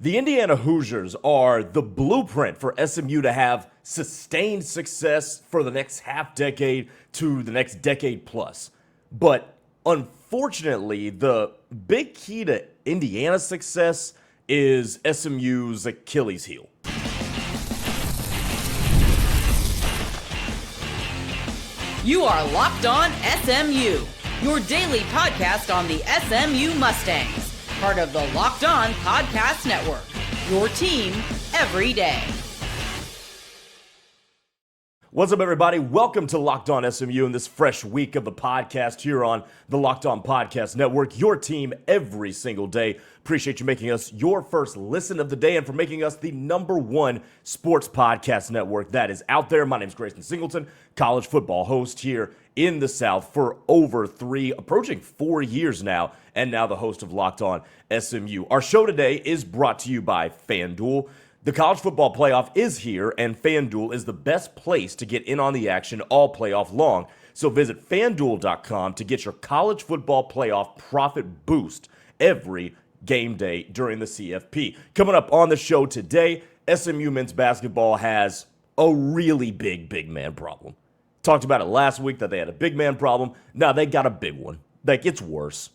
The Indiana Hoosiers are the blueprint for SMU to have sustained success for the next half decade to the next decade plus. But unfortunately, the big key to Indiana's success is SMU's Achilles heel. You are Locked On SMU, your daily podcast on the SMU Mustangs, part of the Locked On Podcast Network, your team every day. What's up, everybody? Welcome to Locked On SMU in this fresh week of the podcast here on the Locked On Podcast Network, your team every single day. Appreciate you making us your first listen of the day and for making us the #1 sports podcast network that is out there. My name is Grayson Singleton, college football host here in the South for over 3, approaching 4 years now, and now the host of Locked On SMU. Our show today is brought to you by FanDuel. The college football playoff is here, and FanDuel is the best place to get in on the action all playoff long. So visit FanDuel.com to get your college football playoff profit boost every game day during the CFP. Coming up on the show today, SMU men's basketball has a really big man problem. Talked about it last week that they had a big man problem. Now they got a big one. Like, it's worse.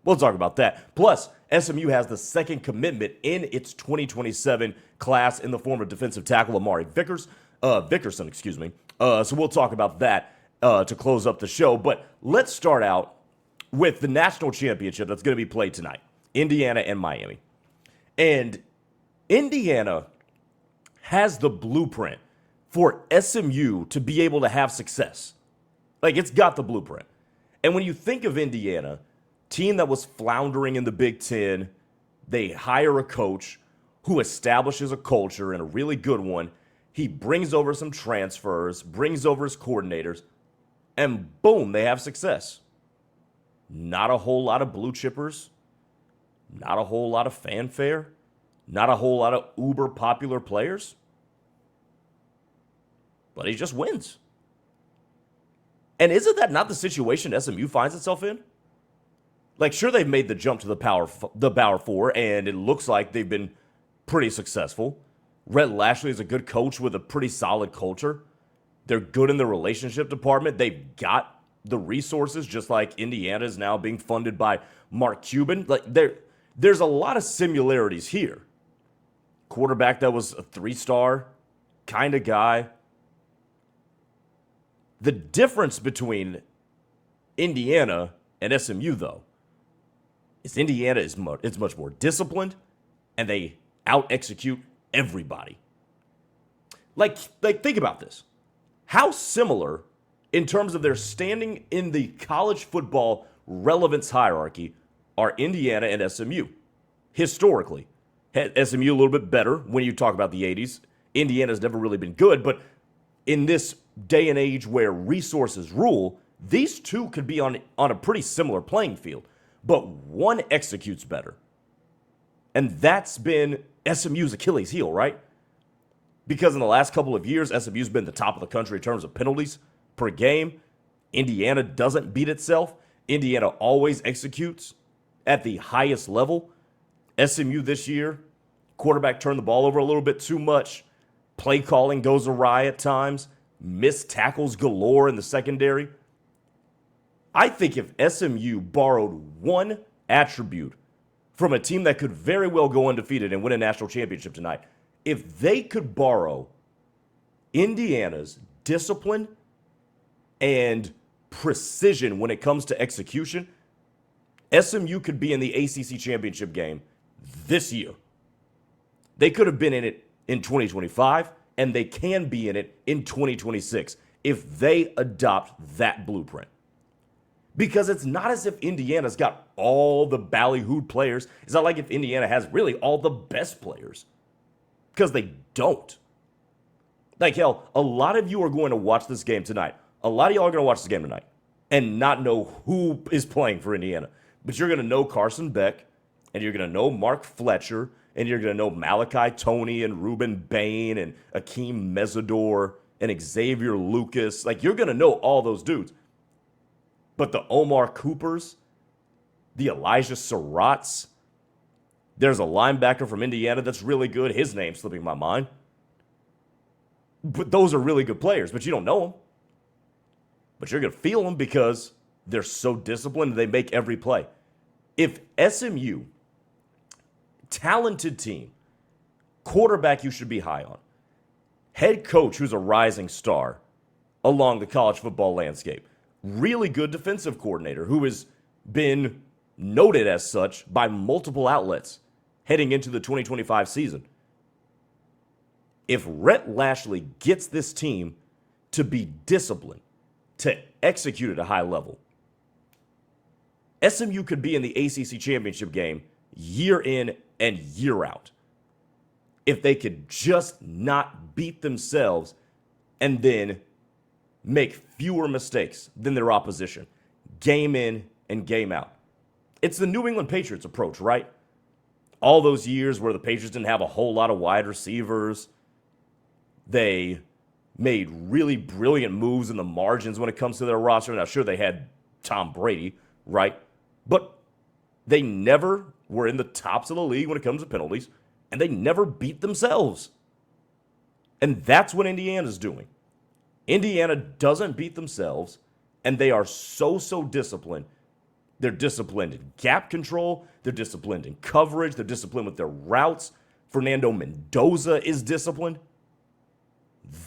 We'll talk about that. Plus, SMU has the second commitment in its 2027 class in the form of defensive tackle Amari Vickerson. So we'll talk about that to close up the show. But let's start out with the national championship that's going to be played tonight. Indiana and Miami. And Indiana has the blueprint for SMU to be able to have success. Like, it's got the blueprint. And when you think of Indiana, team that was floundering in the Big Ten, they hire a coach who establishes a culture and a really good one. He brings over some transfers, brings over his coordinators, and boom, they have success. Not a whole lot of blue chippers, not a whole lot of fanfare, not a whole lot of uber popular players, but he just wins. And isn't that not the situation SMU finds itself in? Like, sure, they've made the jump to the Power 4, and it looks like they've been pretty successful. Rhett Lashlee is a good coach with a pretty solid culture. They're good in the relationship department. They've got the resources, just like Indiana is now being funded by Mark Cuban. Like, there's a lot of similarities here. Quarterback that was a 3-star kind of guy. The difference between Indiana and SMU, though, is Indiana is much more disciplined, and they out-execute everybody. Like, think about this. How similar, in terms of their standing in the college football relevance hierarchy, are Indiana and SMU? Historically, SMU a little bit better when you talk about the 80s. Indiana's never really been good, but in this day and age where resources rule, these two could be on a pretty similar playing field. But one executes better. And that's been SMU's Achilles heel, right? Because in the last couple of years, SMU's been the top of the country in terms of penalties per game. Indiana doesn't beat itself. Indiana always executes at the highest level. SMU this year, quarterback turned the ball over a little bit too much. Play calling goes awry at times. Missed tackles galore in the secondary. I think if SMU borrowed one attribute from a team that could very well go undefeated and win a national championship tonight, if they could borrow Indiana's discipline and precision when it comes to execution, SMU could be in the ACC championship game this year. They could have been in it in 2025, and they can be in it in 2026 if they adopt that blueprint. Because it's not as if Indiana's got all the ballyhooed players. It's not like if Indiana has really all the best players. Because they don't. Like, hell, a lot of you are going to watch this game tonight. A lot of y'all are going to watch this game tonight and not know who is playing for Indiana. But you're going to know Carson Beck, and you're going to know Mark Fletcher, and you're going to know Malachi Toney and Ruben Bain and Akeem Mesidor and Xavier Lucas. Like, you're going to know all those dudes. But the Omar Coopers, the Elijah Surratts, There's a linebacker from Indiana that's really good. His name's slipping my mind. But those are really good players, but you don't know them. But you're going to feel them because they're so disciplined and they make every play. If SMU, talented team, quarterback you should be high on, head coach who's a rising star along the college football landscape, really good defensive coordinator who has been noted as such by multiple outlets heading into the 2025 season. If Rhett Lashlee gets this team to be disciplined, to execute at a high level, SMU could be in the ACC championship game year in and year out. If they could just not beat themselves and then make fewer mistakes than their opposition, game in and game out. It's the New England Patriots approach, right? All those years where the Patriots didn't have a whole lot of wide receivers. They made really brilliant moves in the margins when it comes to their roster. Now, sure, they had Tom Brady, right? But they never were in the tops of the league when it comes to penalties, and they never beat themselves. And that's what Indiana's doing. Indiana doesn't beat themselves, and they are so disciplined. They're disciplined in gap control. They're disciplined in coverage. They're disciplined with their routes. Fernando Mendoza is disciplined.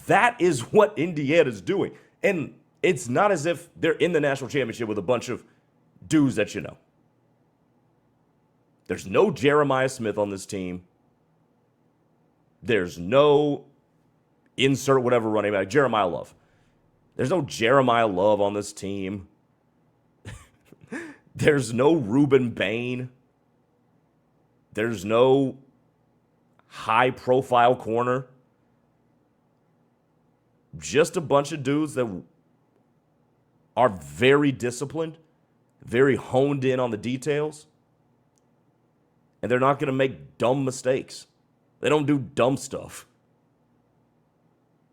That is what Indiana's doing. And it's not as if they're in the national championship with a bunch of dudes that you know. There's no Jeremiah Smith on this team. There's no insert whatever running back. Jeremiah Love. There's no Jeremiah Love on this team. There's no Reuben Bain. There's no high-profile corner. Just a bunch of dudes that are very disciplined, very honed in on the details, and they're not going to make dumb mistakes. They don't do dumb stuff.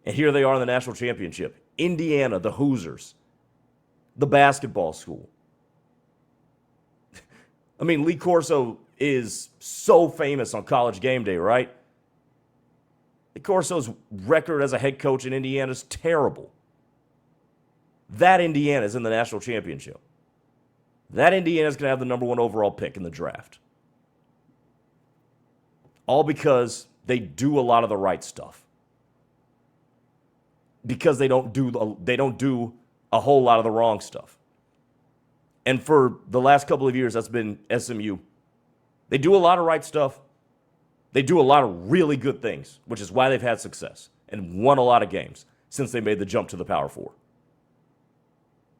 And here they are in the national championship. Indiana, the Hoosiers, the basketball school. I mean, Lee Corso is so famous on College Game Day, right? Lee Corso's record as a head coach in Indiana is terrible. That Indiana is in the national championship. That Indiana is going to have the number 1 overall pick in the draft. All because they do a lot of the right stuff. Because they don't do a whole lot of the wrong stuff. And for the last couple of years, that's been SMU. They do a lot of right stuff. They do a lot of really good things, which is why they've had success and won a lot of games since they made the jump to the Power Four.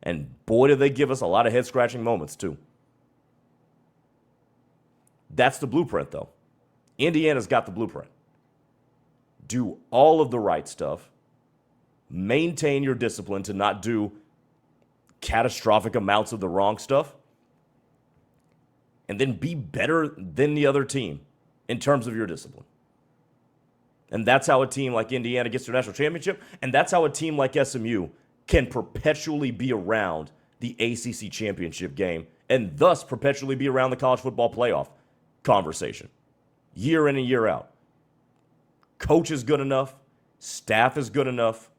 And boy, did they give us a lot of head-scratching moments, too. That's the blueprint, though. Indiana's got the blueprint. Do all of the right stuff. Maintain your discipline to not do catastrophic amounts of the wrong stuff. And then be better than the other team in terms of your discipline. And that's how a team like Indiana gets to a national championship. And that's how a team like SMU can perpetually be around the ACC championship game and thus perpetually be around the college football playoff conversation. Year in and year out. Coach is good enough. Staff is good enough.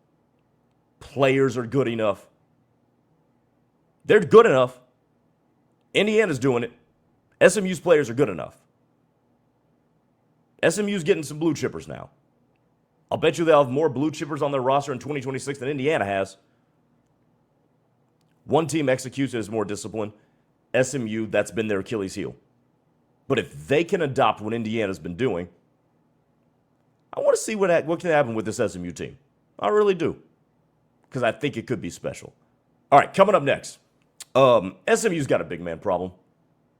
Players are good enough. They're good enough. Indiana's doing it. SMU's players are good enough. SMU's getting some blue chippers now. I'll bet you they'll have more blue chippers on their roster in 2026 than Indiana has. One team executes as more disciplined. SMU, that's been their Achilles heel. But if they can adopt what Indiana's been doing, I want to see what can happen with this SMU team. I really do. Because I think it could be special. All right, coming up next. SMU's got a big man problem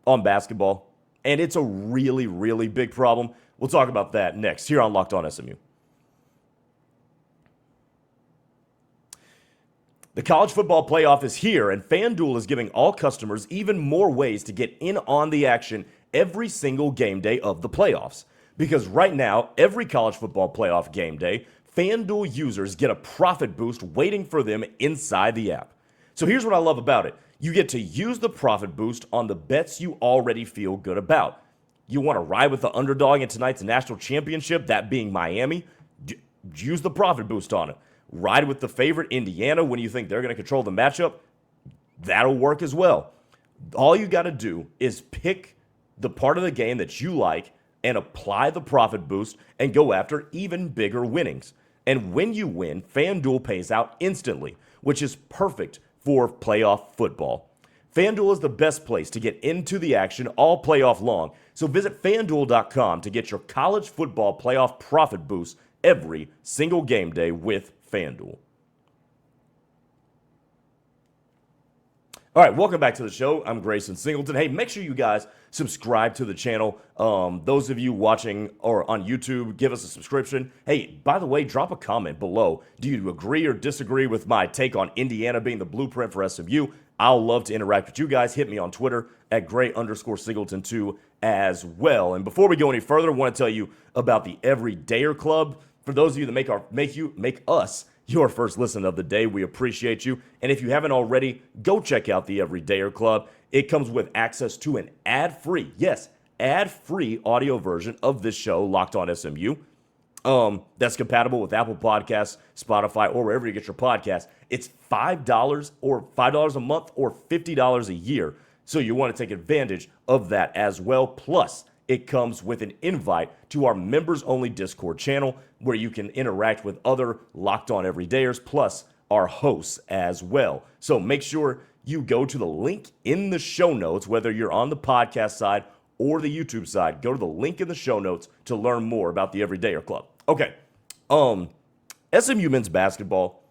on basketball. And it's a really, really big problem. We'll talk about that next here on Locked On SMU. The college football playoff is here, and FanDuel is giving all customers even more ways to get in on the action every single game day of the playoffs. Because right now, every college football playoff game day, FanDuel users get a profit boost waiting for them inside the app. So here's what I love about it. You get to use the profit boost on the bets you already feel good about. You want to ride with the underdog in tonight's national championship, that being Miami? Use the profit boost on it. Ride with the favorite, Indiana, when you think they're going to control the matchup. That'll work as well. All you got to do is pick the part of the game that you like and apply the profit boost and go after even bigger winnings. And when you win, FanDuel pays out instantly, which is perfect for playoff football. FanDuel is the best place to get into the action all playoff long. So visit FanDuel.com to get your college football playoff profit boost every single game day with FanDuel. All right, welcome back to the show. I'm Grayson Singleton. Hey, make sure you guys subscribe to the channel. Those of you watching or on YouTube, give us a subscription. Hey, by the way, drop a comment below. Do you agree or disagree with my take on Indiana being the blueprint for SMU? I'll love to interact with you guys. Hit me on Twitter at Gray_Singleton2 as well. And before we go any further, I want to tell you about the Everydayer Club. For those of you that make us your first listen of the day, we appreciate you. And if you haven't already, go check out the Everydayer Club. It comes with access to an ad-free, yes, ad-free audio version of this show, Locked On SMU. That's compatible with Apple Podcasts, Spotify, or wherever you get your podcasts. It's $5 a month or $50 a year. So you want to take advantage of that as well. Plus, it comes with an invite to our members-only Discord channel where you can interact with other Locked On Everydayers, plus our hosts as well. So make sure you go to the link in the show notes, whether you're on the podcast side or the YouTube side. Go to the link in the show notes to learn more about the Everydayer Club. Okay, SMU men's basketball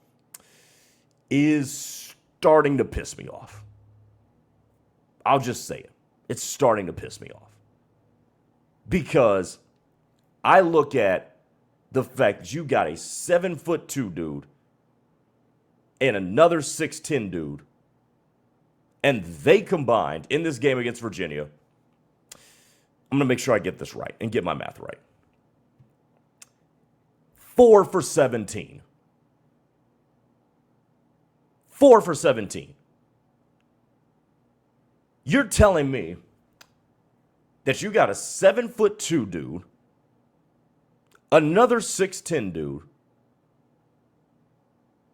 is starting to piss me off. I'll just say it. It's starting to piss me off. Because I look at the fact that you got a 7'2" dude and another 6'10" dude, and they combined in this game against Virginia. I'm going to make sure I get this right and get my math right. 4 for 17. 4 for 17. You're telling me that you got a 7'2" dude, another 6'10" dude.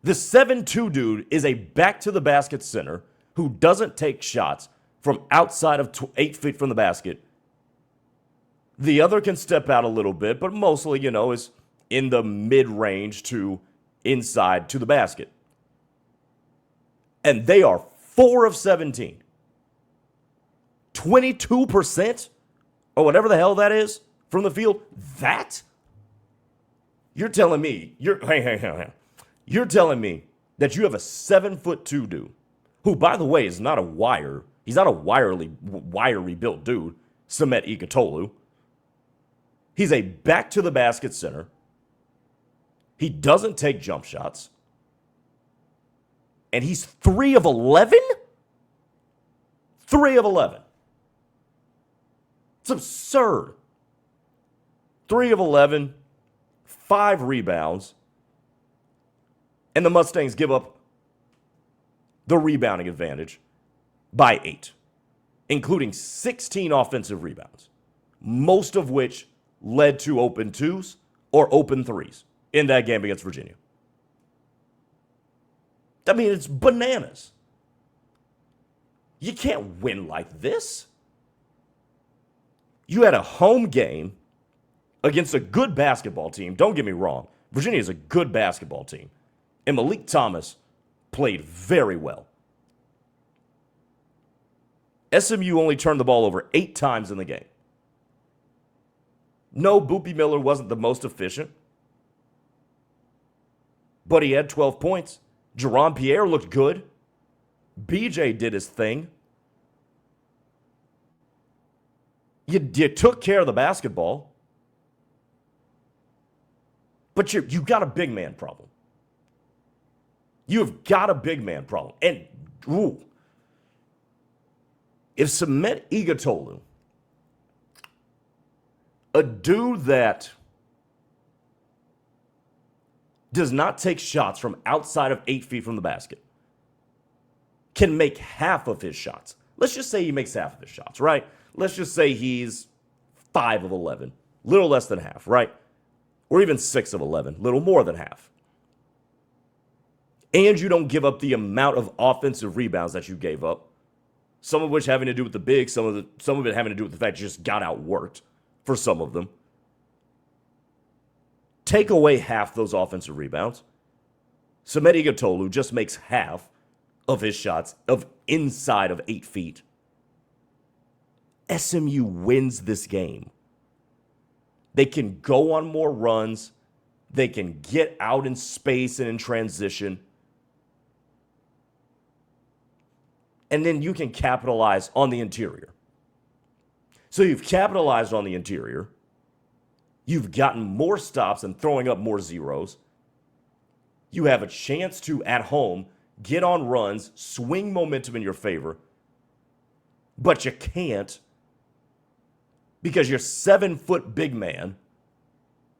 The 7'2" dude is a back-to-the-basket center who doesn't take shots from outside of 8 feet from the basket. The other can step out a little bit, but mostly, is in the mid-range to inside to the basket. And they are 4 of 17. 22%? Or whatever the hell that is from the field. That? You're telling me, you're telling me that you have a 7'2" dude, who, by the way, is not a wire. He's not a wiry built dude, Samet Igatolu. He's a back-to-the-basket center. He doesn't take jump shots. And he's 3 of 11? 3 of 11. It's absurd. 3 of 11, 5 rebounds, and the Mustangs give up the rebounding advantage by 8, including 16 offensive rebounds, most of which led to open 2s or open 3s in that game against Virginia. I mean, it's bananas. You can't win like this. You had a home game against a good basketball team. Don't get me wrong. Virginia is a good basketball team. And Malik Thomas played very well. SMU only turned the ball over 8 times in the game. No, Boopy Miller wasn't the most efficient, but he had 12 points. Jerron Pierre looked good. BJ did his thing. You took care of the basketball, but you got a big man problem. You've got a big man problem. And, if Samet Igatolu, a dude that does not take shots from outside of 8 feet from the basket, can make half of his shots. Let's just say he makes half of his shots, right? Let's just say he's 5 of 11, little less than half, right? Or even 6 of 11, little more than half. And you don't give up the amount of offensive rebounds that you gave up, some of which having to do with the big, some of it having to do with the fact you just got outworked for some of them. Take away half those offensive rebounds. Samet Igatolu just makes half of his shots of inside of 8 feet. SMU wins this game. They can go on more runs. They can get out in space and in transition. And then you can capitalize on the interior. So you've capitalized on the interior. You've gotten more stops and throwing up more zeros. You have a chance to, at home, get on runs, swing momentum in your favor. But you can't because you're 7-foot big man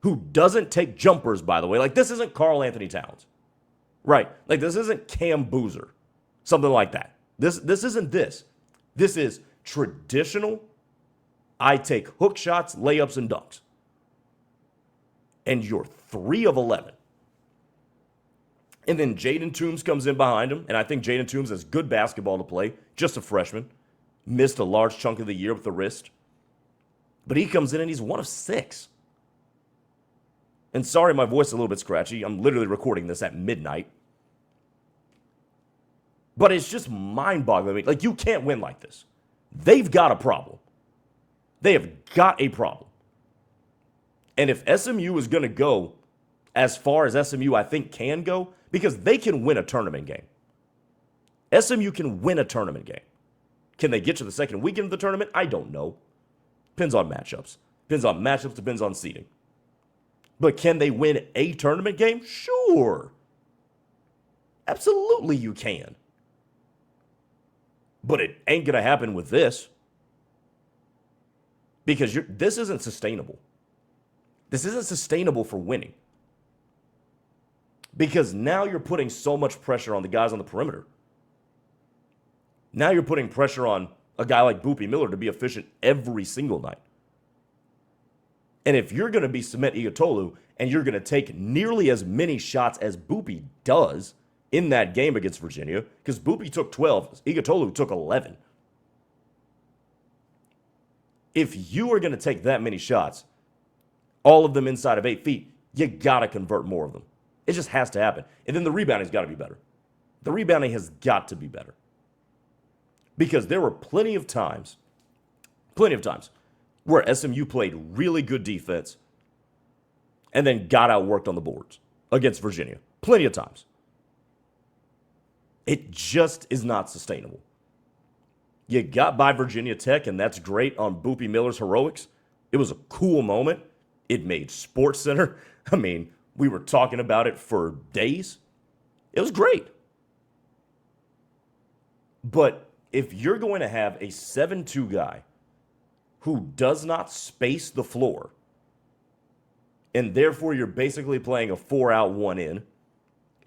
who doesn't take jumpers, by the way. Like, this isn't Karl Anthony Towns. Right. Like, this isn't Cam Boozer. Something like that. This isn't this. This is traditional. I take hook shots, layups, and dunks. And you're 3 of 11. And then Jaden Toombs comes in behind him, and I think Jaden Toombs has good basketball to play, just a freshman. Missed a large chunk of the year with the wrist. But he comes in and he's 1 of 6. And sorry, my voice is a little bit scratchy. I'm literally recording this at midnight. But it's just mind-boggling. Like, you can't win like this. They've got a problem. They have got a problem. And if SMU is going to go as far as SMU, I think, can go, because they can win a tournament game. SMU can win a tournament game. Can they get to the second weekend of the tournament? I don't know. Depends on matchups. Depends on seeding. But can they win a tournament game? Sure. Absolutely you can. But it ain't going to happen with this. Because this isn't sustainable. This isn't sustainable for winning. Because now you're putting so much pressure on the guys on the perimeter. Now you're putting pressure on a guy like Boopy Miller to be efficient every single night. And if you're going to be Samet Igatolu and you're going to take nearly as many shots as Boopy does in that game against Virginia, because Boopy took 12, Igatolu took 11. If you are going to take that many shots, all of them inside of 8 feet, you got to convert more of them. It just has to happen. And then the rebounding's got to be better. The rebounding has got to be better. Because there were plenty of times where SMU played really good defense and then got outworked on the boards against Virginia. Plenty of times. It just is not sustainable. You got by Virginia Tech, and that's great on Boopy Miller's heroics. It was a cool moment. It made SportsCenter. I mean, we were talking about it for days. It was great. But if you're going to have a 7-2 guy who does not space the floor, and therefore you're basically playing a 4-out, 1-in,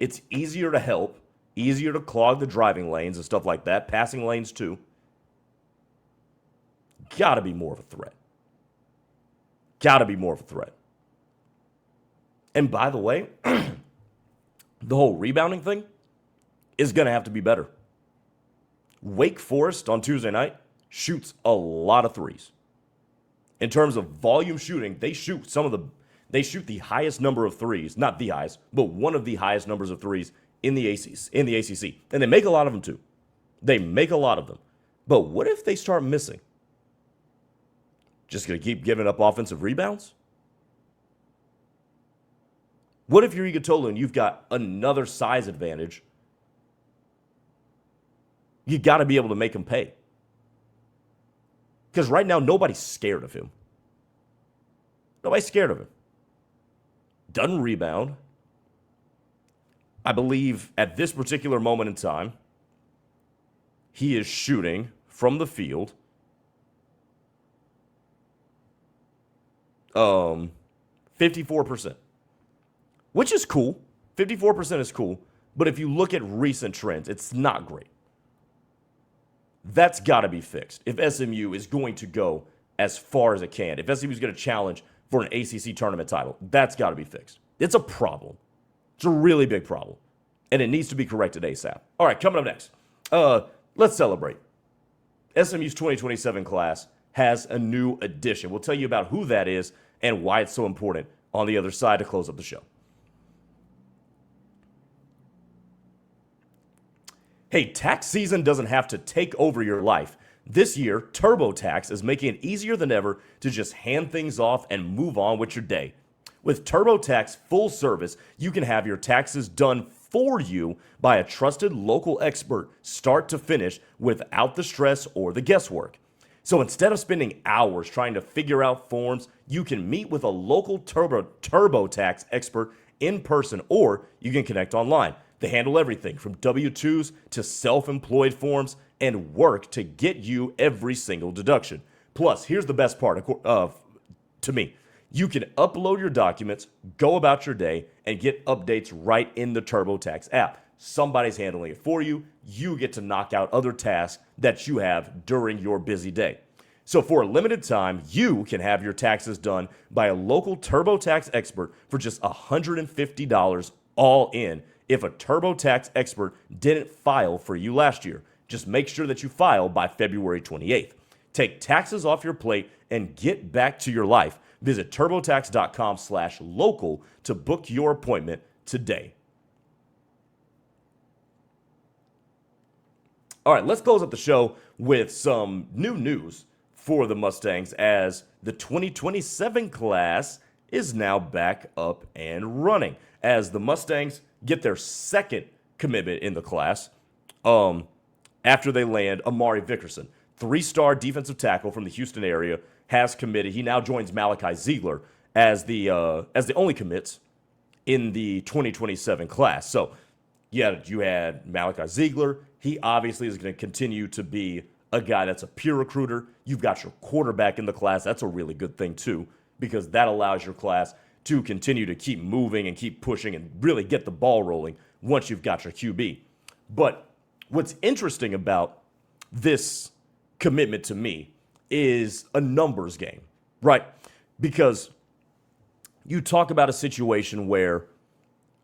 it's easier to help, easier to clog the driving lanes and stuff like that, passing lanes too. Gotta be more of a threat. And by the way, the whole rebounding thing is going to have to be better. Wake Forest on Tuesday night shoots a lot of threes. In terms of volume shooting, they shoot the highest number of threes, not the highest, but one of the highest numbers of threes in the ACC. And they make a lot of them too. But what if they start missing? Just going to keep giving up offensive rebounds? What if you're Igatolu and you've got another size advantage? You got to be able to make him pay. Because right now, nobody's scared of him. Doesn't rebound. I believe at this particular moment in time, he is shooting from the field 54%, which is cool. 54% is cool. But if you look at recent trends, it's not great. That's got to be fixed if SMU is going to go as far as it can. If SMU is going to challenge for an ACC tournament title, that's got to be fixed. It's a problem. It's a really big problem. And it needs to be corrected ASAP. All right, coming up next. Let's celebrate. SMU's 2027 class has a new addition. We'll tell you about who that is and why it's so important on the other side to close up the show. Hey, tax season doesn't have to take over your life. This year, TurboTax is making it easier than ever to just hand things off and move on with your day. With TurboTax full service, you can have your taxes done for you by a trusted local expert start to finish without the stress or the guesswork. So instead of spending hours trying to figure out forms, you can meet with a local TurboTax expert in person, or you can connect online. They handle everything from W-2s to self-employed forms and work to get you every single deduction. Plus, here's the best part to me. You can upload your documents, go about your day, and get updates right in the TurboTax app. Somebody's handling it for you. You get to knock out other tasks that you have during your busy day. So for a limited time, you can have your taxes done by a local TurboTax expert for just $150 all in if a TurboTax expert didn't file for you last year. Just make sure that you file by February 28th. Take taxes off your plate and get back to your life. Visit TurboTax.com/local to book your appointment today. All right, let's close up the show with some new news for the Mustangs as the 2027 class is now back up and running as the Mustangs get their second commitment in the class after they land Amari Vickerson, 3-star defensive tackle from the Houston area, has committed. He now joins Malachi Ziegler as the only commits in the 2027 class. So, yeah, you had Malachi Ziegler. He obviously is going to continue to be a guy that's a peer recruiter. You've got your quarterback in the class. That's a really good thing, too, because that allows your class to continue to keep moving and keep pushing and really get the ball rolling once you've got your QB. But what's interesting about this commitment to me is a numbers game, right? Because you talk about a situation where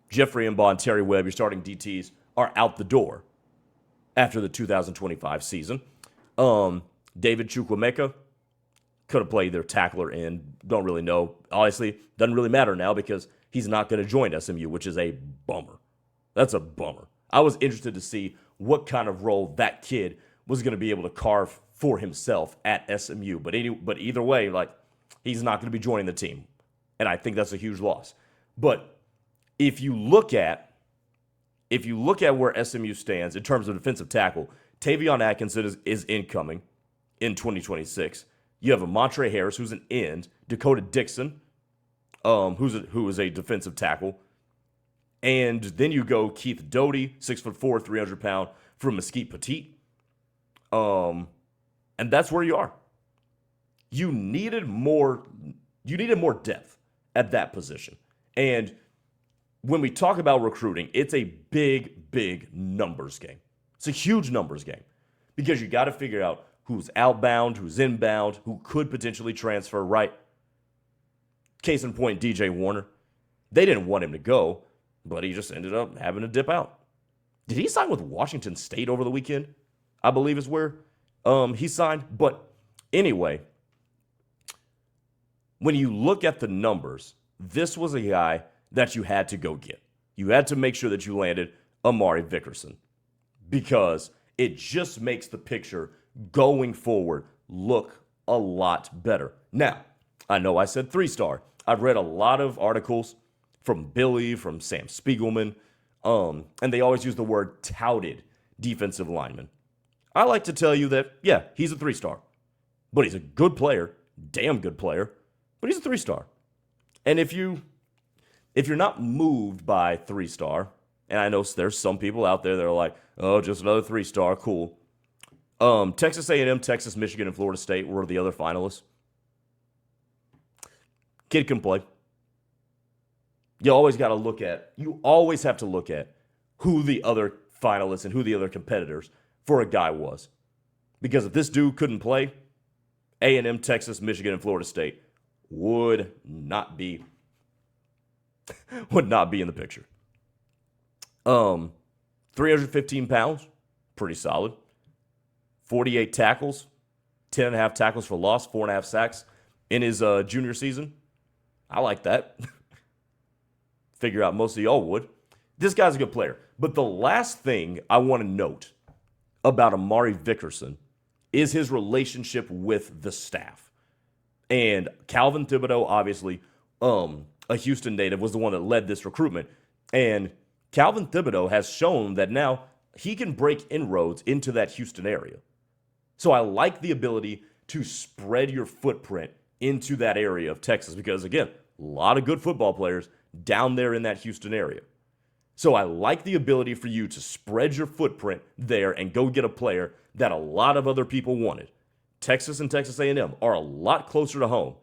Jeffrey Mbaugh and Terry Webb, your starting DTs, are out the door after the 2025 season. David Chukwuemeka could have played their tackler in. Don't really know. Honestly, doesn't really matter now because he's not going to join SMU, which is a bummer. That's a bummer. I was interested to see what kind of role that kid was going to be able to carve for himself at SMU. But either way, like, he's not going to be joining the team. And I think that's a huge loss. But if you look at where SMU stands in terms of defensive tackle, Tavion Atkinson is incoming in 2026. You have a Montre Harris, who's an end, Dakota Dixon, who is a defensive tackle. And then you go Keith Doty, 6'4", 300-pound, from Mesquite Petite. And that's where you are. You needed more depth at that position. And when we talk about recruiting, it's a big, big numbers game. It's a huge numbers game because you got to figure out who's outbound, who's inbound, who could potentially transfer, right? Case in point, DJ Warner. They didn't want him to go, but he just ended up having to dip out. Did he sign with Washington State over the weekend? I believe is where he signed. But anyway, when you look at the numbers, this was a guy that you had to go get. You had to make sure that you landed Amari Vickerson because it just makes the picture going forward look a lot better. Now, I know I said 3-star. I've read a lot of articles from Billy, from Sam Spiegelman, and they always use the word touted defensive lineman. I like to tell you that, yeah, he's a 3-star, but he's a good player, damn good player, but he's a 3-star. And if you're not moved by 3-star, and I know there's some people out there that are like, oh, just another 3-star, cool. Texas A&M, Texas, Michigan, and Florida State were the other finalists. Kid can play. You always have to look at who the other finalists and who the other competitors for a guy was. Because if this dude couldn't play, A&M, Texas, Michigan, and Florida State would not be in the picture. 315 pounds, pretty solid. 48 tackles, 10.5 tackles for loss, 4.5 sacks in his junior season. I like that. Figure out most of y'all would. This guy's a good player. But the last thing I want to note about Amari Vickerson is his relationship with the staff. And Calvin Thibodeau, obviously, a Houston native, was the one that led this recruitment. And Calvin Thibodeau has shown that now he can break inroads into that Houston area. So I like the ability to spread your footprint into that area of Texas because, again, a lot of good football players down there in that Houston area. So I like the ability for you to spread your footprint there and go get a player that a lot of other people wanted. Texas and Texas A&M are a lot closer to home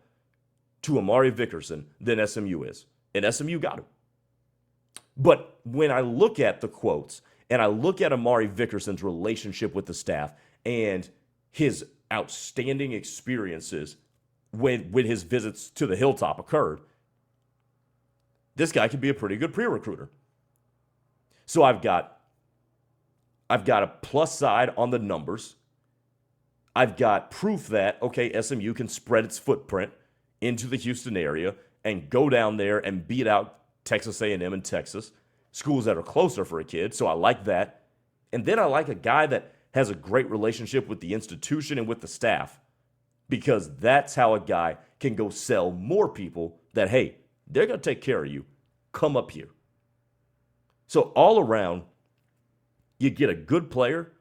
to Amari Vickerson than SMU is. And SMU got him. But when I look at the quotes and I look at Amari Vickerson's relationship with the staff and his outstanding experiences when his visits to the Hilltop occurred, this guy could be a pretty good pre-recruiter. So I've got a plus side on the numbers. I've got proof that, okay, SMU can spread its footprint into the Houston area and go down there and beat out Texas A&M and Texas, schools that are closer for a kid. So I like that. And then I like a guy that has a great relationship with the institution and with the staff, because that's how a guy can go sell more people that, hey, they're going to take care of you. Come up here. So all around, you get a good player,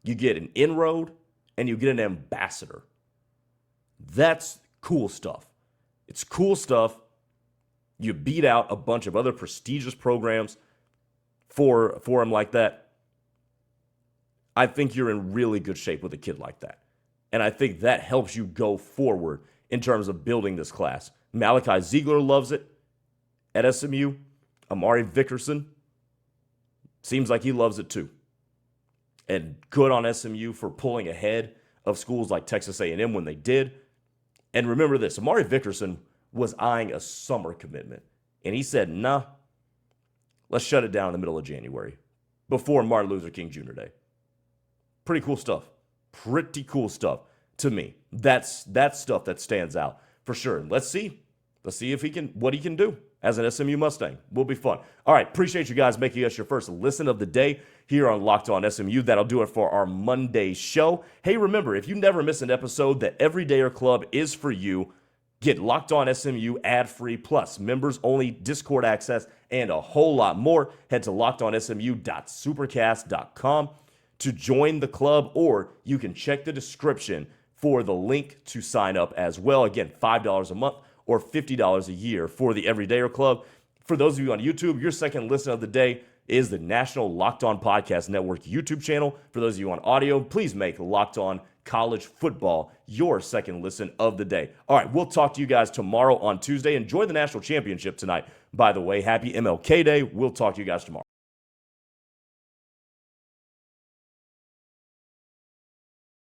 you get an inroad, and you get an ambassador. That's cool stuff. It's cool stuff. You beat out a bunch of other prestigious programs for him like that. I think you're in really good shape with a kid like that. And I think that helps you go forward in terms of building this class. Malachi Ziegler loves it at SMU. Amari Vickerson seems like he loves it too. And good on SMU for pulling ahead of schools like Texas A&M when they did. And remember this, Amari Vickerson was eyeing a summer commitment. And he said, nah, let's shut it down in the middle of January before Martin Luther King Jr. Day. Pretty cool stuff. Pretty cool stuff to me. That's stuff that stands out for sure. Let's see if what he can do as an SMU Mustang. Will be fun. All right, appreciate you guys making us your first listen of the day here on Locked On SMU. That'll do it for our Monday show. Hey, remember, if you never miss an episode, the Everydayer Club is for you. Get Locked On SMU ad-free plus members-only Discord access and a whole lot more. Head to lockedonsmu.supercast.com to join the club, or you can check the description for the link to sign up as well. Again, $5 a month or $50 a year for the Everydayer Club. For those of you on YouTube, your second listen of the day is the National Locked On Podcast Network YouTube channel. For those of you on audio, please make Locked On College Football your second listen of the day. All right, we'll talk to you guys tomorrow on Tuesday. Enjoy the national championship tonight, by the way. Happy MLK Day. We'll talk to you guys tomorrow.